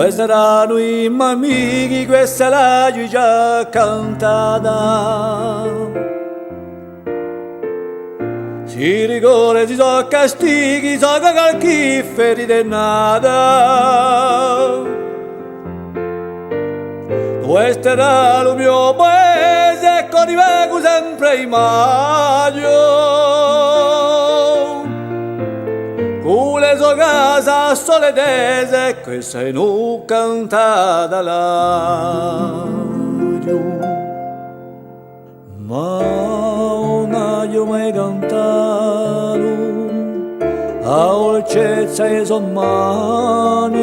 Questa erano i miei amici, questa è la già cantata. Si ricorda di so castighi, so che calchi ferite nata. Questo era il mio paese, ecco rivengo sempre in maggio. Con le sue case solidese, questa è non cantata laggiù. Ma non ho mai cantato a dolcezza e sommani,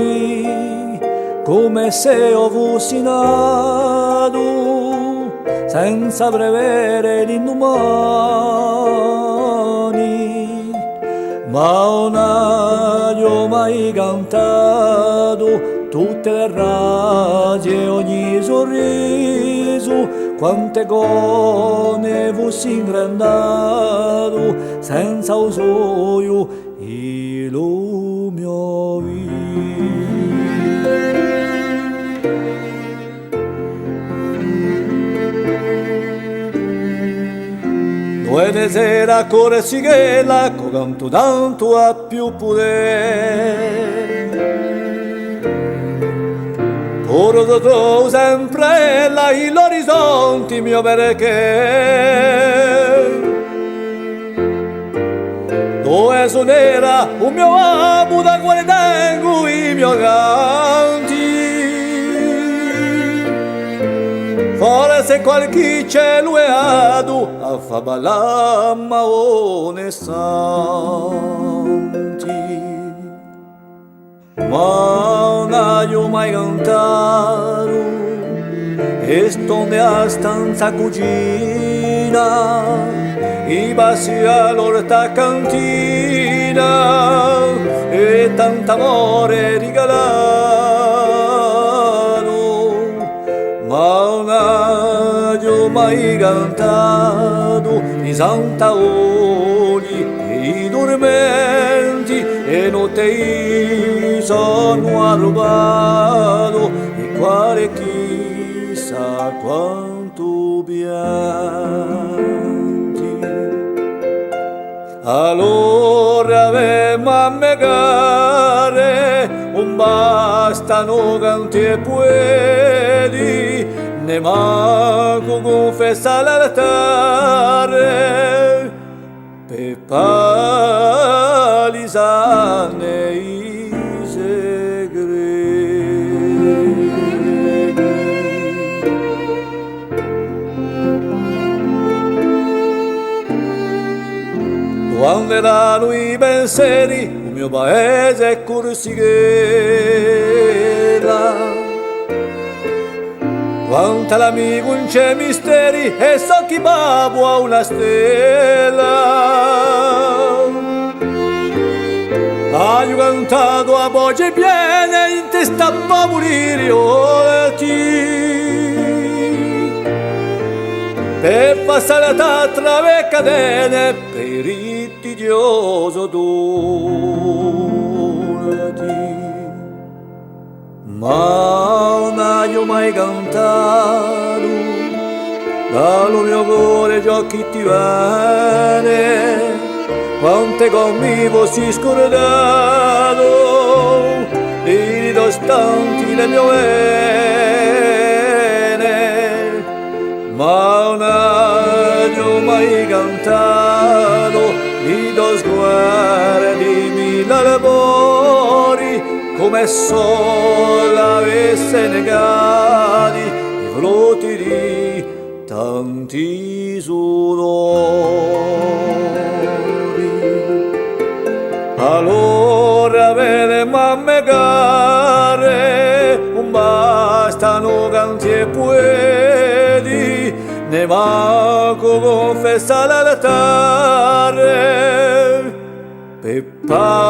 come se io fossi nato senza prevere l'indomani. Ma non ho mai cantato tutte le ragie e ogni sorriso, quante cose fossi ingrandato senza usoio il mio Due sera ancora si che la canto tanto a più potere. Ora do sempre là l'orizzonte mio perché. Dove suonerà un mio amo da quale tengo i miei canti. Forse qualche cielo è adu a fa ballare maone santi. Ma non ho mai cantato e sto nella stanza cucina, i bassi all'orta cantina e tanto amore regalato. Ma non ho mai cantato i santaoli e i dormenti e notte sono arrubato e quale chissà quanto pianti. Allora mamme care, non bastano canti e puedi, ne manco confessa l'altare per palisane i segreti. Quando erano i pensieri, il mio paese è Corsighera. Quanta l'amico non c'è misteri e so chi babbo a una stella. Hai cantato a voce piena in testa a morire per passare da tra le catene per il tidioso durati. Ma non ho mai cantato dal mio cuore giochi ti vane, quante con mi fossi scordato i dostanti le mie vene. Ma non ho mai cantato i do sguardi mille labori, come sole avesse negati i frutti di tanti sudori. Allora vede mamme care, non bastano canti e puedi, ne manco confessa l'altare per palisane